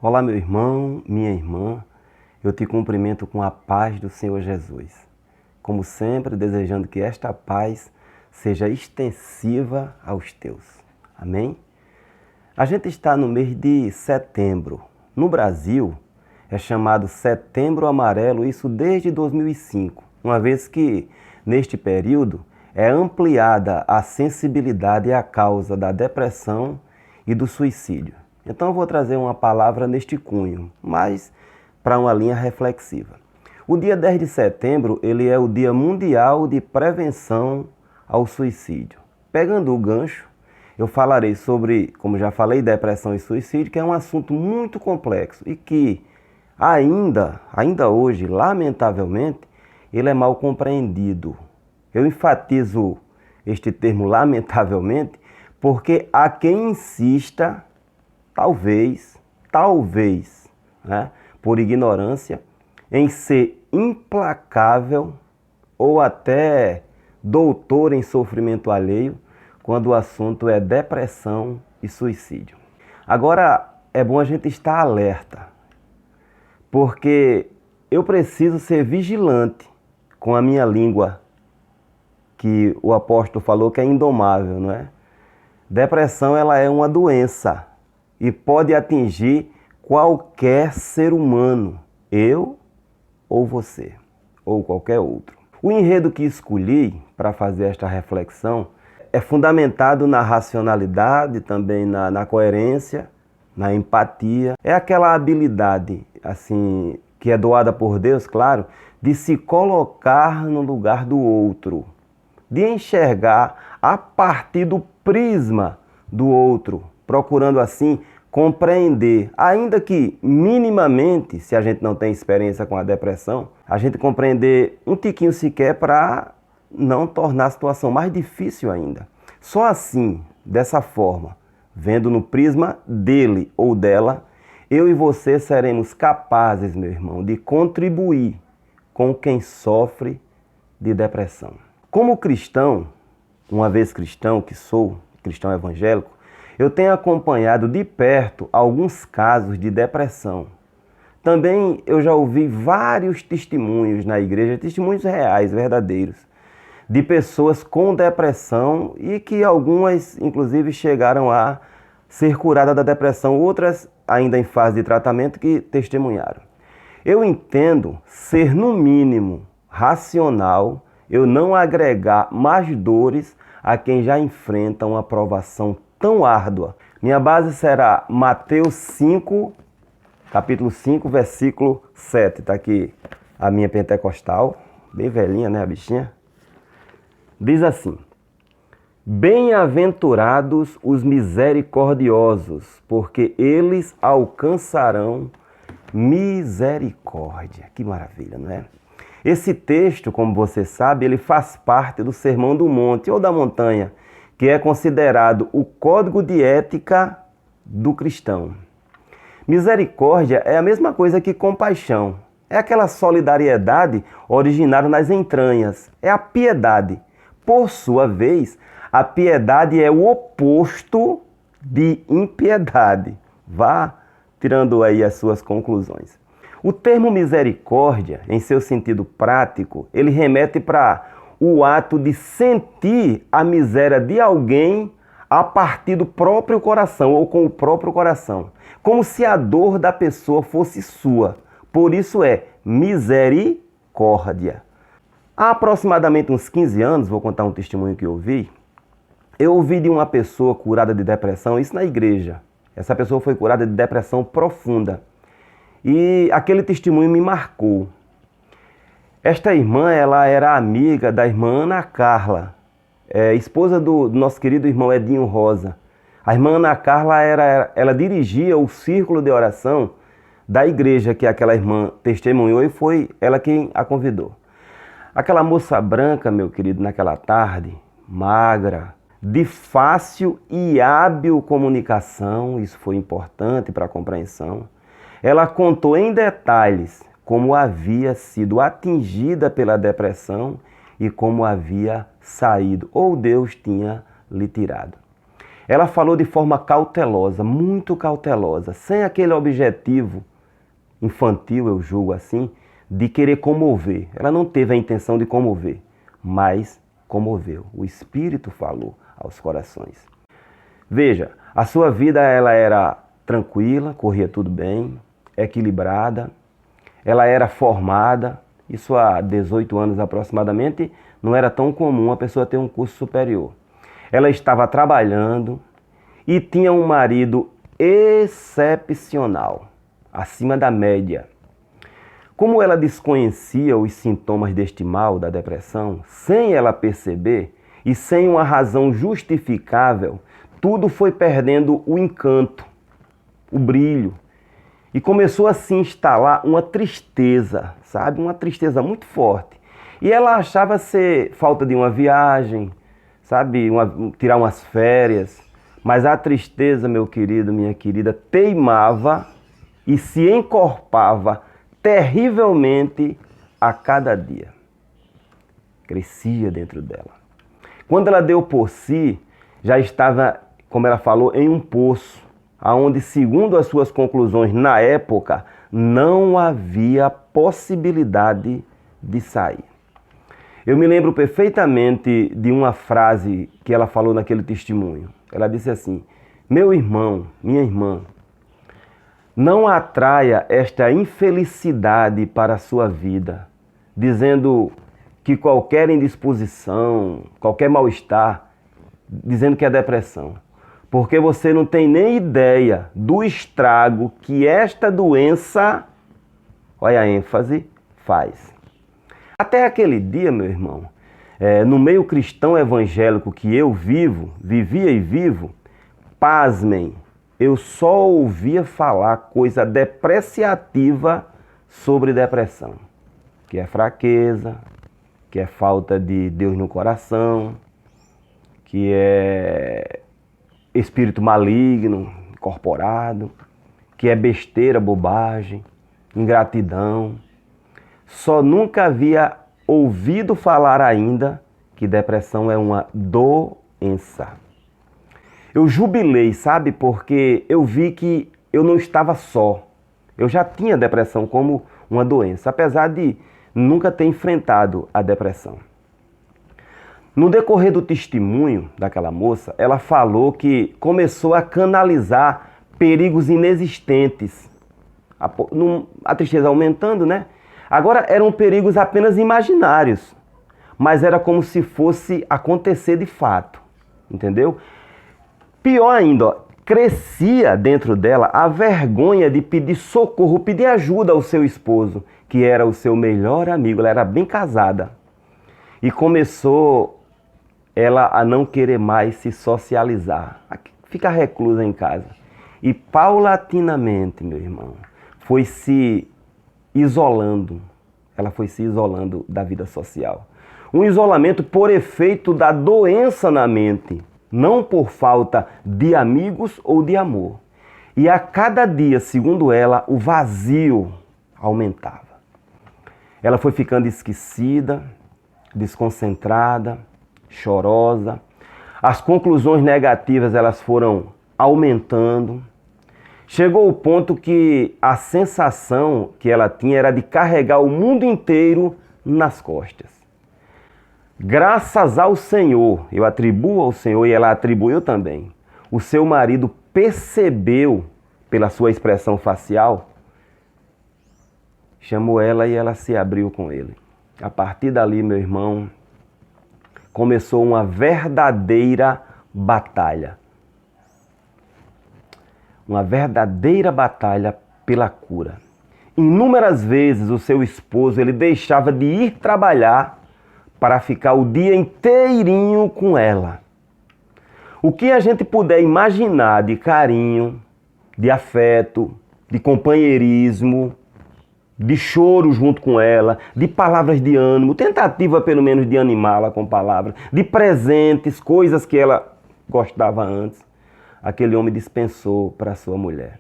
Olá, meu irmão, minha irmã, eu te cumprimento com a paz do Senhor Jesus. Como sempre, desejando que esta paz seja extensiva aos teus. Amém? A gente está no mês de setembro. No Brasil, é chamado Setembro Amarelo, isso desde 2005, uma vez que, neste período, é ampliada a sensibilidade à causa da depressão e do suicídio. Então eu vou trazer uma palavra neste cunho, mas para uma linha reflexiva. O dia 10 de setembro, ele é o Dia Mundial de Prevenção ao Suicídio. Pegando o gancho, eu falarei sobre, como já falei, depressão e suicídio, que é um assunto muito complexo e que ainda hoje, lamentavelmente, ele é mal compreendido. Eu enfatizo este termo lamentavelmente, porque há quem insista, talvez, né, por ignorância, em ser implacável ou até doutor em sofrimento alheio, quando o assunto é depressão e suicídio. Agora, é bom a gente estar alerta, porque eu preciso ser vigilante com a minha língua, que o apóstolo falou que é indomável, não é? Depressão, ela é uma doença e pode atingir qualquer ser humano, eu ou você, ou qualquer outro. O enredo que escolhi para fazer esta reflexão é fundamentado na racionalidade, também na coerência, na empatia. É aquela habilidade, assim, que é doada por Deus, claro, de se colocar no lugar do outro, de enxergar a partir do prisma do outro, procurando assim compreender, ainda que minimamente, se a gente não tem experiência com a depressão, a gente compreender um tiquinho sequer para não tornar a situação mais difícil ainda. Só assim, dessa forma, vendo no prisma dele ou dela, eu e você seremos capazes, meu irmão, de contribuir com quem sofre de depressão. Como cristão, uma vez cristão que sou, cristão evangélico, eu tenho acompanhado de perto alguns casos de depressão. Também eu já ouvi vários testemunhos na igreja, testemunhos reais, verdadeiros, de pessoas com depressão e que algumas, inclusive, chegaram a ser curadas da depressão, outras ainda em fase de tratamento que testemunharam. Eu entendo ser, no mínimo, racional eu não agregar mais dores a quem já enfrenta uma provação tão árdua. Minha base será Mateus 5, capítulo 5, versículo 7. Está aqui a minha pentecostal, bem velhinha, né, a bichinha? Diz assim: Bem-aventurados os misericordiosos, porque eles alcançarão misericórdia. Que maravilha, não é? Esse texto, como você sabe, ele faz parte do Sermão do Monte ou da Montanha, que é considerado o código de ética do cristão. Misericórdia é a mesma coisa que compaixão. É aquela solidariedade originada nas entranhas. É a piedade. Por sua vez, a piedade é o oposto de impiedade. Vá tirando aí as suas conclusões. O termo misericórdia, em seu sentido prático, ele remete para o ato de sentir a miséria de alguém a partir do próprio coração ou com o próprio coração, como se a dor da pessoa fosse sua. Por isso é misericórdia. Há aproximadamente uns 15 anos, vou contar um testemunho que eu ouvi de uma pessoa curada de depressão, isso na igreja. Essa pessoa foi curada de depressão profunda. E aquele testemunho me marcou. Esta irmã, ela era amiga da irmã Ana Carla, esposa do nosso querido irmão Edinho Rosa. A irmã Ana Carla, ela dirigia o círculo de oração da igreja que aquela irmã testemunhou e foi ela quem a convidou. Aquela moça branca, meu querido, naquela tarde, magra, de fácil e hábil comunicação, isso foi importante para a compreensão. Ela contou em detalhes como havia sido atingida pela depressão e como havia saído, ou Deus tinha lhe tirado. Ela falou de forma cautelosa, muito cautelosa, sem aquele objetivo infantil, eu julgo assim, de querer comover. Ela não teve a intenção de comover, mas comoveu. O Espírito falou aos corações. Veja, a sua vida ela era tranquila, corria tudo bem, equilibrada, ela era formada, isso há 18 anos aproximadamente, não era tão comum a pessoa ter um curso superior. Ela estava trabalhando e tinha um marido excepcional, acima da média. Como ela desconhecia os sintomas deste mal, da depressão, sem ela perceber e sem uma razão justificável, tudo foi perdendo o encanto, o brilho. E começou a se instalar uma tristeza, sabe? Uma tristeza muito forte. E ela achava ser falta de uma viagem, sabe? Tirar umas férias. Mas a tristeza, meu querido, minha querida, teimava e se encorpava terrivelmente a cada dia. Crescia dentro dela. Quando ela deu por si, já estava, como ela falou, em um poço, onde, segundo as suas conclusões na época, não havia possibilidade de sair. Eu me lembro perfeitamente de uma frase que ela falou naquele testemunho. Ela disse assim: meu irmão, minha irmã, não atraia esta infelicidade para a sua vida, dizendo que qualquer indisposição, qualquer mal-estar, dizendo que é depressão. Porque você não tem nem ideia do estrago que esta doença, olha a ênfase, faz. Até aquele dia, meu irmão, no meio cristão evangélico que eu vivia e vivo, pasmem, eu só ouvia falar coisa depreciativa sobre depressão. Que é fraqueza, que é falta de Deus no coração, que é espírito maligno, incorporado, que é besteira, bobagem, ingratidão. Só nunca havia ouvido falar ainda que depressão é uma doença. Eu jubilei, sabe, porque eu vi que eu não estava só. Eu já tinha depressão como uma doença, apesar de nunca ter enfrentado a depressão. No decorrer do testemunho daquela moça, ela falou que começou a canalizar perigos inexistentes. A tristeza aumentando, né? Agora eram perigos apenas imaginários, mas era como se fosse acontecer de fato, entendeu? Pior ainda, ó, crescia dentro dela a vergonha de pedir socorro, pedir ajuda ao seu esposo, que era o seu melhor amigo, ela era bem casada. E começou ela a não querer mais se socializar, a ficar reclusa em casa. E paulatinamente, meu irmão, foi se isolando. Ela foi se isolando da vida social. Um isolamento por efeito da doença na mente, não por falta de amigos ou de amor. E a cada dia, segundo ela, o vazio aumentava. Ela foi ficando esquecida, desconcentrada, chorosa. As conclusões negativas elas foram aumentando. Chegou o ponto que a sensação que ela tinha era de carregar o mundo inteiro nas costas. Graças ao Senhor, eu atribuo ao Senhor e ela atribuiu também, o seu marido percebeu pela sua expressão facial, chamou ela e ela se abriu com ele. A partir dali, meu irmão, começou uma verdadeira batalha. Uma verdadeira batalha pela cura. Inúmeras vezes o seu esposo ele deixava de ir trabalhar para ficar o dia inteirinho com ela. O que a gente puder imaginar de carinho, de afeto, de companheirismo, de choro junto com ela, de palavras de ânimo, tentativa pelo menos de animá-la com palavras, de presentes, coisas que ela gostava antes, aquele homem dispensou para sua mulher.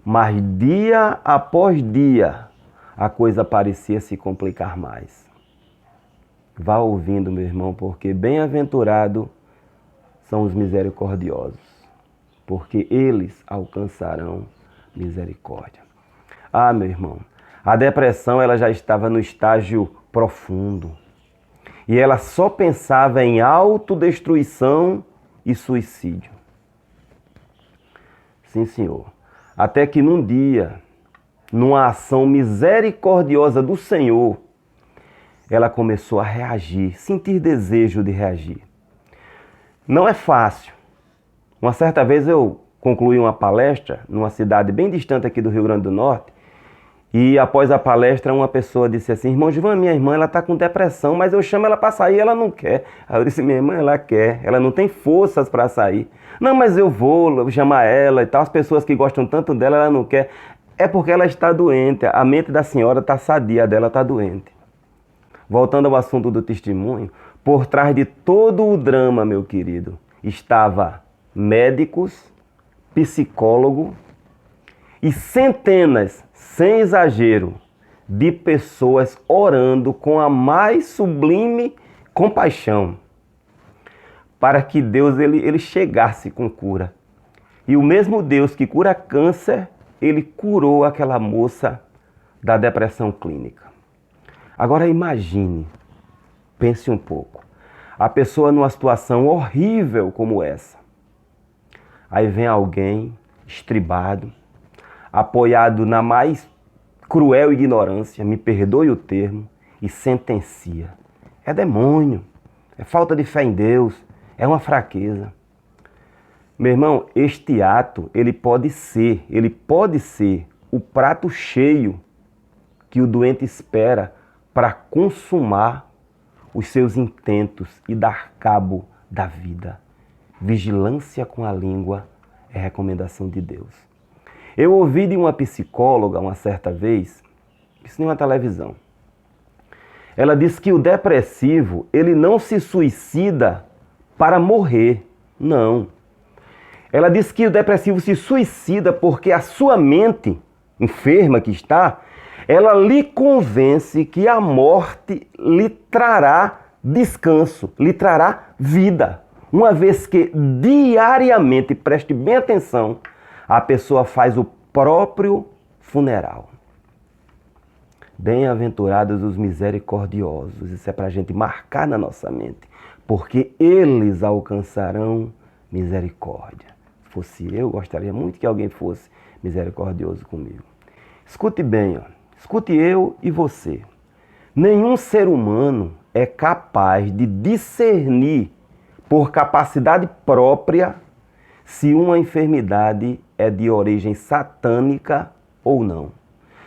Mas dia após dia, a coisa parecia se complicar mais. Vá ouvindo, meu irmão, porque bem-aventurado são os misericordiosos. porque eles alcançarão misericórdia. Ah, meu irmão, a depressão ela já estava no estágio profundo. E ela só pensava em autodestruição e suicídio. Sim, senhor. Até que num dia, numa ação misericordiosa do Senhor, ela começou a reagir, sentir desejo de reagir. Não é fácil. Uma certa vez eu concluí uma palestra numa cidade bem distante aqui do Rio Grande do Norte, e após a palestra uma pessoa disse assim: irmão Gilvan, minha irmã ela está com depressão, mas eu chamo ela para sair e ela não quer. Aí eu disse: minha irmã, ela quer, ela não tem forças para sair. Não, mas eu vou chamar ela e tal, as pessoas que gostam tanto dela, ela não quer. É porque ela está doente, a mente da senhora está sadia, a dela está doente. Voltando ao assunto do testemunho, por trás de todo o drama, meu querido, estava médicos, psicólogo e centenas, sem exagero, de pessoas orando com a mais sublime compaixão para que Deus ele chegasse com cura. E o mesmo Deus que cura câncer, ele curou aquela moça da depressão clínica. Agora imagine, pense um pouco, a pessoa numa situação horrível como essa. Aí vem alguém estribado, apoiado na mais cruel ignorância, me perdoe o termo, e sentencia. É demônio, é falta de fé em Deus, é uma fraqueza. Meu irmão, este ato, ele pode ser o prato cheio que o doente espera para consumar os seus intentos e dar cabo da vida. Vigilância com a língua é recomendação de Deus. Eu ouvi de uma psicóloga uma certa vez, isso em uma televisão. Ela disse que o depressivo, ele não se suicida para morrer, não. Ela disse que o depressivo se suicida porque a sua mente, enferma que está, ela lhe convence que a morte lhe trará descanso, lhe trará vida. Uma vez que diariamente, preste bem atenção, a pessoa faz o próprio funeral. Bem-aventurados os misericordiosos, isso é para a gente marcar na nossa mente, porque eles alcançarão misericórdia. Se fosse eu, gostaria muito que alguém fosse misericordioso comigo. Escute bem, escute eu e você. Nenhum ser humano é capaz de discernir por capacidade própria se uma enfermidade é de origem satânica ou não.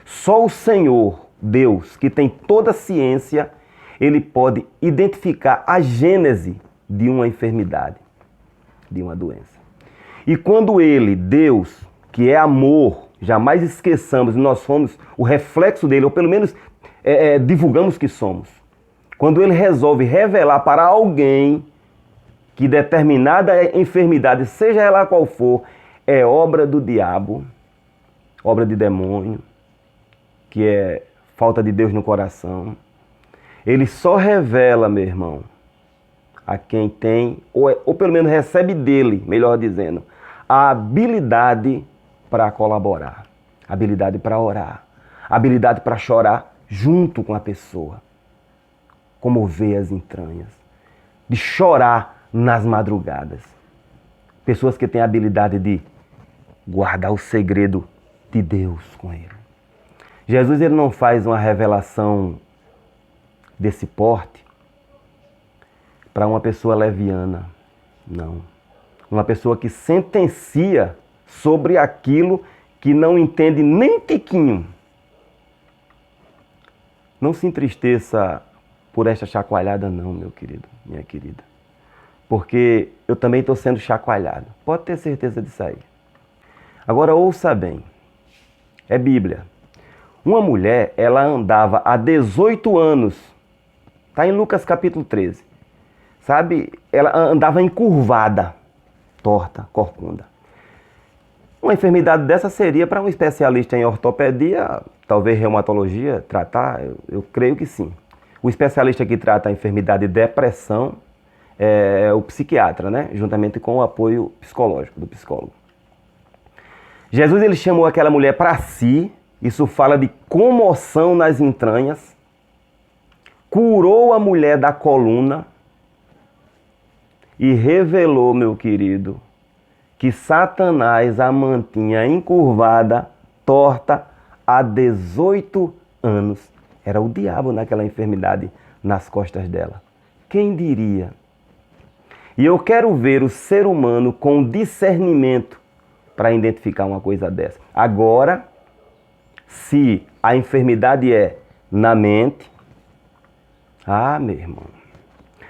Só o Senhor, Deus, que tem toda a ciência, ele pode identificar a gênese de uma enfermidade, de uma doença. E quando ele, Deus, que é amor, jamais esqueçamos, nós somos o reflexo dele, ou pelo menos divulgamos que somos. Quando ele resolve revelar para alguém que determinada enfermidade, seja ela qual for, é obra do diabo, obra de demônio, que é falta de Deus no coração, ele só revela, meu irmão, a quem tem, ou pelo menos recebe dele, melhor dizendo, a habilidade para colaborar, a habilidade para orar, a habilidade para chorar junto com a pessoa, comover as entranhas, de chorar nas madrugadas. Pessoas que têm a habilidade de guardar o segredo de Deus com ele. Jesus ele não faz uma revelação desse porte para uma pessoa leviana, não. Uma pessoa que sentencia sobre aquilo que não entende nem tiquinho. Não se entristeça por esta chacoalhada não, meu querido, minha querida. Porque eu também estou sendo chacoalhado. Pode ter certeza disso aí. Agora ouça bem. É Bíblia. Uma mulher, ela andava há 18 anos. Está em Lucas capítulo 13. Sabe? Ela andava encurvada, torta, corcunda. Uma enfermidade dessa seria para um especialista em ortopedia, talvez reumatologia, tratar? Eu creio que sim. O especialista que trata a enfermidade de depressão é o psiquiatra, né? Juntamente com o apoio psicológico do psicólogo. Jesus ele chamou aquela mulher para si, isso fala de comoção nas entranhas, curou a mulher da coluna e revelou, meu querido, que Satanás a mantinha encurvada, torta, há 18 anos. Era o diabo naquela enfermidade nas costas dela. Quem diria? E eu quero ver o ser humano com discernimento para identificar uma coisa dessa. Agora, se a enfermidade é na mente, meu irmão,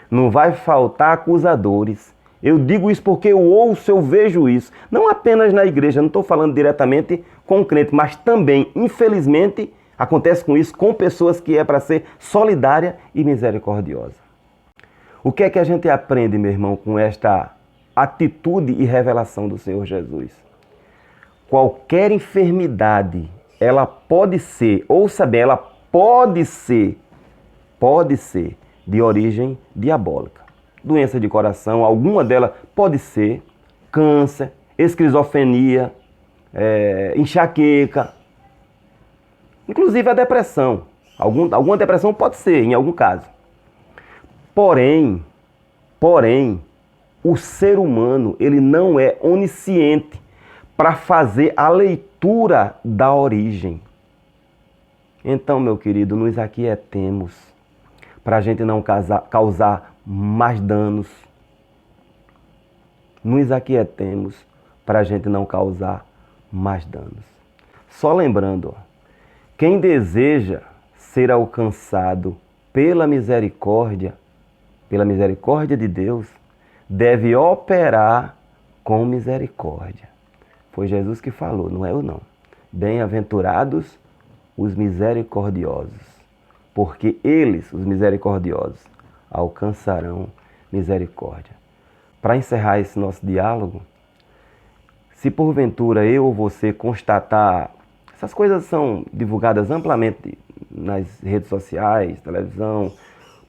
não vai faltar acusadores. Eu digo isso porque eu ouço, eu vejo isso. Não apenas na igreja, não estou falando diretamente com o crente, mas também, infelizmente, acontece com isso com pessoas que é para ser solidária e misericordiosa. O que é que a gente aprende, meu irmão, com esta atitude e revelação do Senhor Jesus? Qualquer enfermidade, ela pode ser, ouça bem, ela pode ser de origem diabólica. Doença de coração, alguma delas pode ser câncer, esquizofrenia, enxaqueca, inclusive a depressão. Alguma depressão pode ser, em algum caso. Porém, o ser humano, ele não é onisciente para fazer a leitura da origem. Então, meu querido, nos aquietemos para a gente não causar mais danos. Nos aquietemos para a gente não causar mais danos. Só lembrando, quem deseja ser alcançado pela misericórdia de Deus, deve operar com misericórdia. Foi Jesus que falou, não é eu não. Bem-aventurados os misericordiosos, porque eles, os misericordiosos, alcançarão misericórdia. Para encerrar esse nosso diálogo, se porventura eu ou você constatar, essas coisas são divulgadas amplamente nas redes sociais, televisão,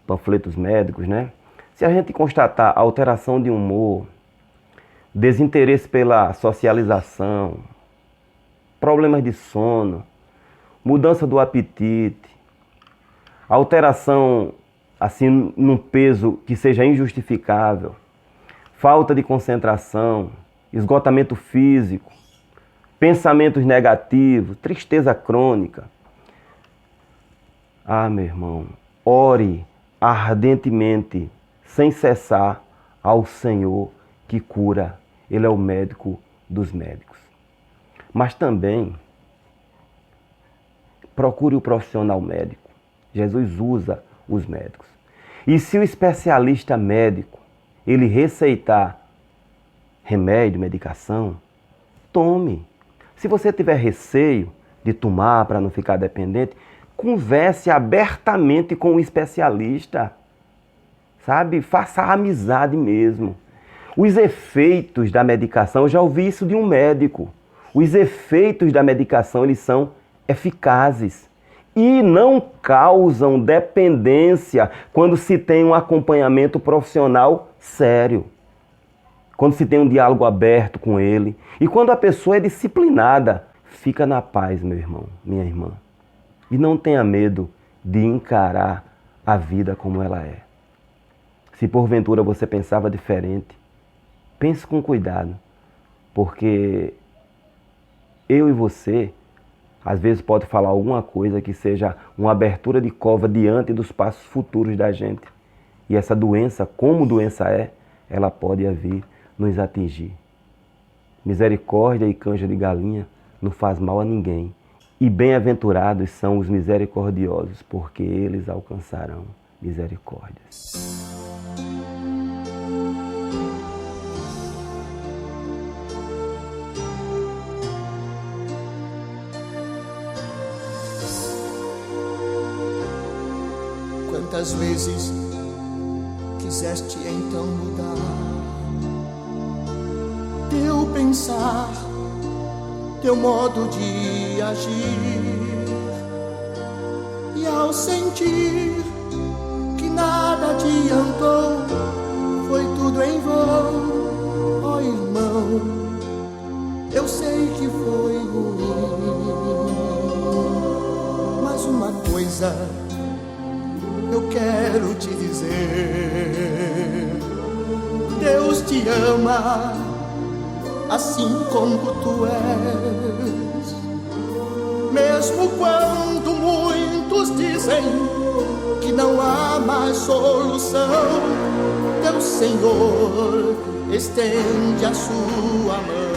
panfletos médicos, né? Se a gente constatar alteração de humor, desinteresse pela socialização, problemas de sono, mudança do apetite, alteração assim num peso que seja injustificável, falta de concentração, esgotamento físico, pensamentos negativos, tristeza crônica. Meu irmão, ore ardentemente, sem cessar, ao Senhor que cura. Ele é o médico dos médicos. Mas também procure o profissional médico. Jesus usa os médicos. E se o especialista médico, ele receitar remédio, medicação, tome. Se você tiver receio de tomar para não ficar dependente, converse abertamente com o especialista, sabe? Faça amizade mesmo. Os efeitos da medicação, eu já ouvi isso de um médico, os efeitos da medicação, eles são eficazes e não causam dependência quando se tem um acompanhamento profissional sério, quando se tem um diálogo aberto com ele e quando a pessoa é disciplinada. Fica na paz, meu irmão, minha irmã. E não tenha medo de encarar a vida como ela é. Se porventura você pensava diferente, pense com cuidado, porque eu e você, às vezes pode falar alguma coisa que seja uma abertura de cova diante dos passos futuros da gente. E essa doença, como doença é, ela pode vir nos atingir. Misericórdia e canja de galinha não faz mal a ninguém. E bem-aventurados são os misericordiosos, porque eles alcançarão misericórdia. Quantas vezes quiseste então mudar teu pensar, teu modo de agir, e ao sentir que nada adiantou, foi tudo em vão, ó irmão. Eu eu sei que foi ruim, mas uma coisa eu quero te dizer: Deus te ama assim como tu és. Mesmo quando muitos dizem que não há mais solução, teu Senhor estende a sua mão.